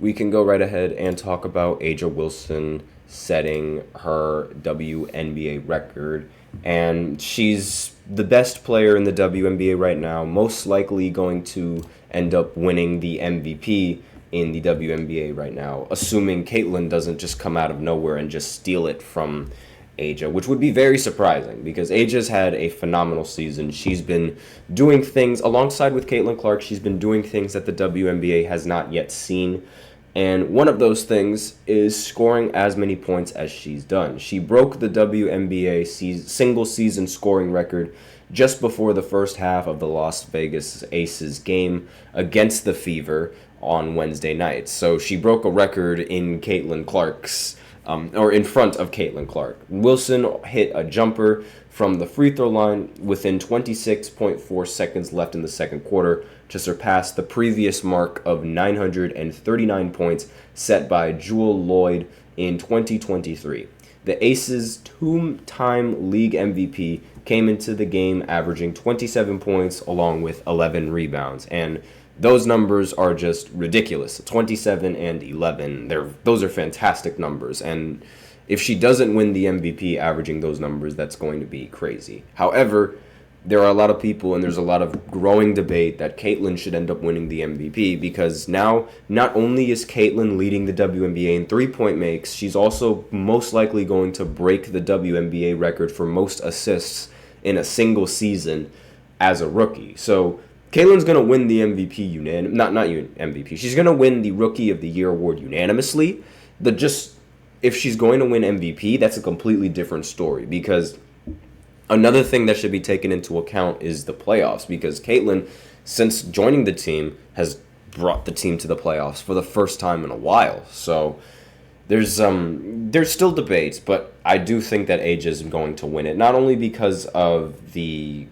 we can go right ahead and talk about Aja Wilson setting her WNBA record. And she's the best player in the WNBA right now, most likely going to end up winning the MVP in the WNBA right now, assuming Caitlyn doesn't just come out of nowhere and just steal it from Aja, which would be very surprising because Aja's had a phenomenal season. She's been doing things alongside with Caitlin Clark. She's been doing things that the WNBA has not yet seen. And one of those things is scoring as many points as she's done. She broke the WNBA single season scoring record just before the first half of the Las Vegas Aces game against the Fever on Wednesday night. So she broke a record in Caitlin Clark's or in front of Caitlin Clark. Wilson hit a jumper from the free throw line within 26.4 seconds left in the second quarter to surpass the previous mark of 939 points set by Jewel Lloyd in 2023. The Aces' two-time league MVP came into the game averaging 27 points along with 11 rebounds, and those numbers are just ridiculous. 27 and 11. Those are fantastic numbers. And if she doesn't win the MVP averaging those numbers, that's going to be crazy. However, there are a lot of people and there's a lot of growing debate that Caitlyn should end up winning the MVP because now not only is Caitlyn leading the WNBA in three-point makes, she's also most likely going to break the WNBA record for most assists in a single season as a rookie. So Caitlyn's going to win the MVP MVP. She's going to win the Rookie of the Year award unanimously. If she's going to win MVP, that's a completely different story because another thing that should be taken into account is the playoffs because Caitlyn, since joining the team, has brought the team to the playoffs for the first time in a while. So there's still debates, but I do think that Aja is going to win it, not only because of the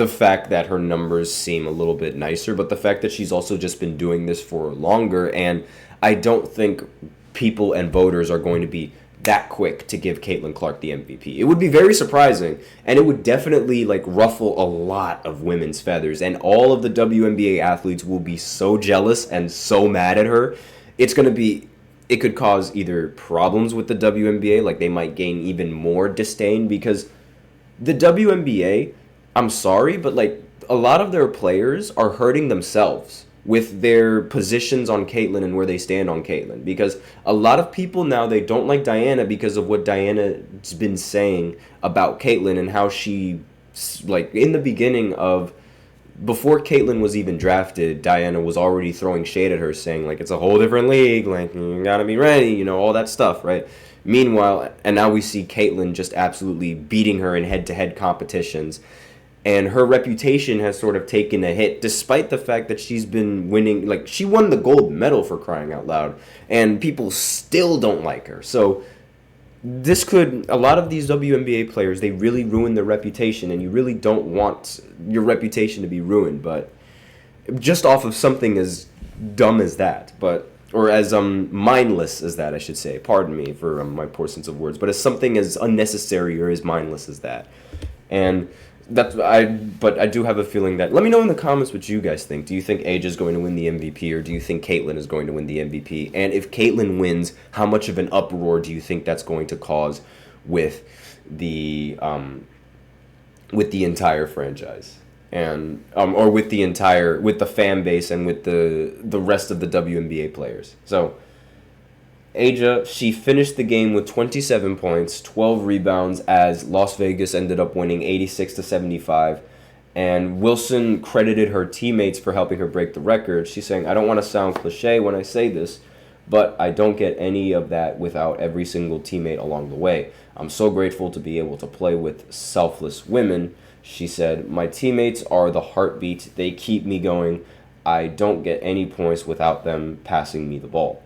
fact that her numbers seem a little bit nicer, but the fact that she's also just been doing this for longer, and I don't think people and voters are going to be that quick to give Caitlin Clark the MVP. It would be very surprising, and it would definitely ruffle a lot of women's feathers, and all of the WNBA athletes will be so jealous and so mad at her. It could cause either problems with the WNBA, like they might gain even more disdain because the WNBA, I'm sorry, but a lot of their players are hurting themselves with their positions on Caitlyn and where they stand on Caitlyn. Because a lot of people now, they don't like Diana because of what Diana's been saying about Caitlyn and how she, in the beginning of, before Caitlyn was even drafted, Diana was already throwing shade at her saying, it's a whole different league, you gotta be ready, all that stuff, right? Meanwhile, and now we see Caitlyn just absolutely beating her in head-to-head competitions. And her reputation has sort of taken a hit, despite the fact that she's been winning. She won the gold medal, for crying out loud, and people still don't like her. So a lot of these WNBA players, they really ruin their reputation, and you really don't want your reputation to be ruined. But just off of something as dumb as that, or as mindless as that, I should say. Pardon me for my poor sense of words, but as something as unnecessary or as mindless as that, and. But I do have a feeling that. Let me know in the comments what you guys think. Do you think Aja is going to win the MVP, or do you think Caitlyn is going to win the MVP? And if Caitlyn wins, how much of an uproar do you think that's going to cause with the entire franchise, and or with the fan base and with the rest of the WNBA players? So Aja, she finished the game with 27 points, 12 rebounds as Las Vegas ended up winning 86-75. And Wilson credited her teammates for helping her break the record. She's saying, I don't want to sound cliche when I say this, but I don't get any of that without every single teammate along the way. I'm so grateful to be able to play with selfless women. She said, my teammates are the heartbeat. They keep me going. I don't get any points without them passing me the ball.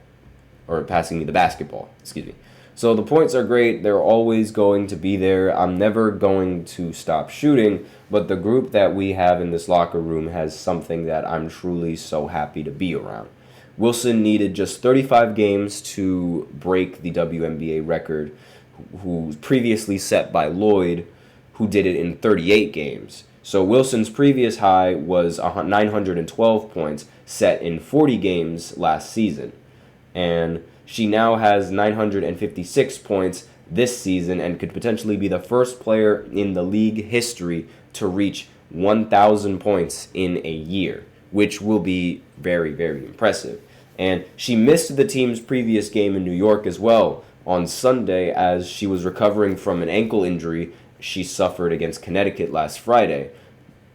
Or passing me the basketball, excuse me. So the points are great. They're always going to be there. I'm never going to stop shooting, but the group that we have in this locker room has something that I'm truly so happy to be around. Wilson needed just 35 games to break the WNBA record, who was previously set by Lloyd, who did it in 38 games. So Wilson's previous high was 912 points set in 40 games last season. And she now has 956 points this season and could potentially be the first player in the league history to reach 1,000 points in a year, which will be very, very impressive. And she missed the team's previous game in New York as well on Sunday as she was recovering from an ankle injury she suffered against Connecticut last Friday.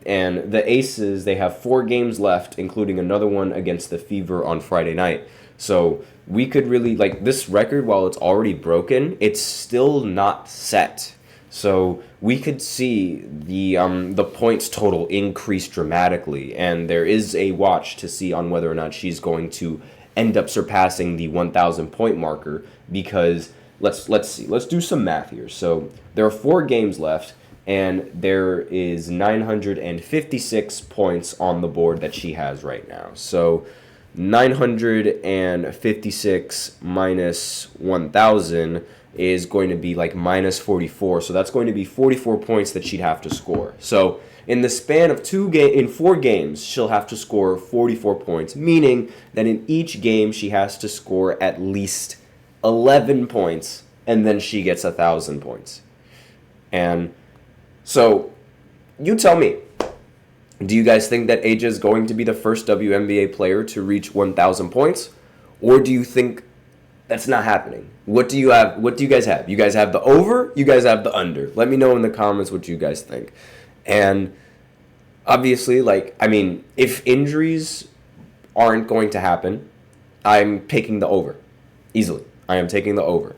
And the Aces, they have 4 games left, including another one against the Fever on Friday night. So we could really, this record, while it's already broken, it's still not set. So we could see the points total increase dramatically, and there is a watch to see on whether or not she's going to end up surpassing the 1,000 point marker, because let's see. Let's do some math here. So there are 4 games left, and there is 956 points on the board that she has right now. So 956 minus 1,000 is going to be minus 44. So that's going to be 44 points that she'd have to score. So in the span of 4 games, she'll have to score 44 points, meaning that in each game she has to score at least 11 points, and then she gets 1,000 points. And so you tell me, do you guys think that A'ja is going to be the first WNBA player to reach 1,000 points? Or do you think that's not happening? What do you have? What do you guys have? You guys have the over? You guys have the under? Let me know in the comments what you guys think. And obviously, if injuries aren't going to happen, I'm picking the over. Easily. I am taking the over.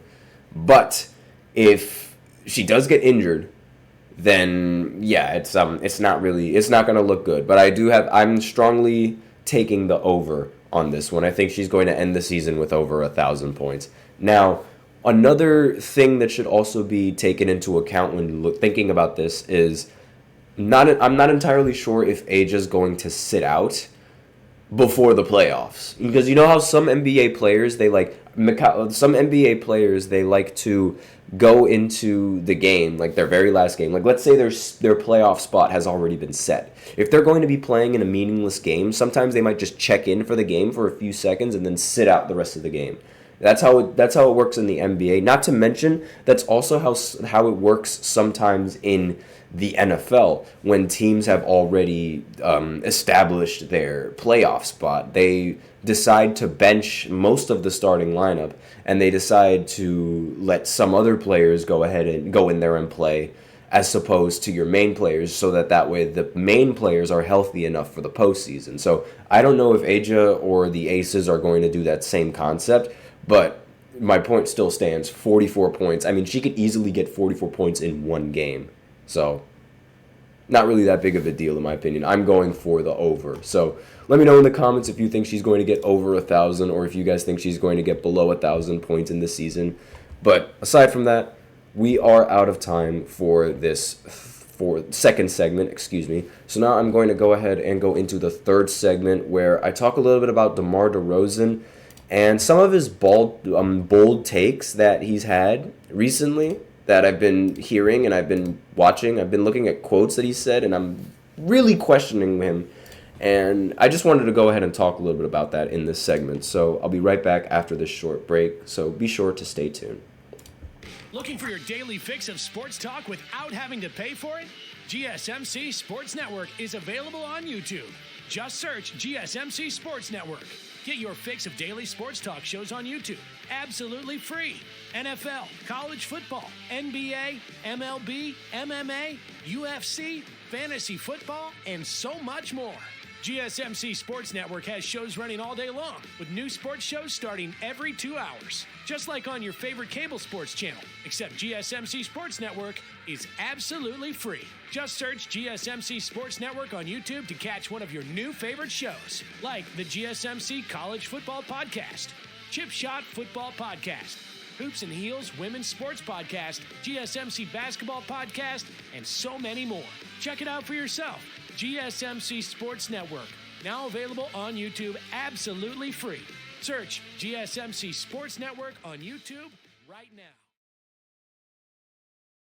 But if she does get injured, then yeah, it's not going to look good. But I'm strongly taking the over on this one. I think she's going to end the season with over 1,000 points. Now, another thing that should also be taken into account when thinking about this is I'm not entirely sure if A'ja is going to sit out before the playoffs, because you know how some NBA players they like to go into the game, their very last game. Let's say their playoff spot has already been set. If they're going to be playing in a meaningless game, sometimes they might just check in for the game for a few seconds and then sit out the rest of the game. That's how it works in the NBA. Not to mention, that's also how it works sometimes in the NFL when teams have already established their playoff spot. They decide to bench most of the starting lineup, and they decide to let some other players go ahead and go in there and play, as opposed to your main players, so that way the main players are healthy enough for the postseason. So I don't know if A'ja or the Aces are going to do that same concept, but my point still stands, 44 points. I mean, she could easily get 44 points in one game. So not really that big of a deal in my opinion. I'm going for the over. So let me know in the comments if you think she's going to get over 1,000 or if you guys think she's going to get below 1,000 points in this season. But aside from that, we are out of time for second segment, So now I'm going to go ahead and go into the third segment where I talk a little bit about DeMar DeRozan and some of his bold takes that he's had recently that I've been hearing and I've been watching. I've been looking at quotes that he said, and I'm really questioning him. And I just wanted to go ahead and talk a little bit about that in this segment. So I'll be right back after this short break, so be sure to stay tuned. Looking for your daily fix of sports talk without having to pay for it? GSMC Sports Network is available on YouTube. Just search GSMC Sports Network. Get your fix of daily sports talk shows on YouTube, absolutely free. NFL, college football, NBA, MLB, MMA, UFC, fantasy football, and so much more. GSMC Sports Network has shows running all day long, with new sports shows starting every 2 hours. Just like on your favorite cable sports channel, except GSMC Sports Network is absolutely free. Just search GSMC Sports Network on YouTube to catch one of your new favorite shows, like the GSMC College Football Podcast, Chip Shot Football Podcast, Hoops and Heels Women's Sports Podcast, GSMC Basketball Podcast, and so many more. Check it out for yourself. GSMC Sports Network, now available on YouTube absolutely free. Search GSMC Sports Network on YouTube right now.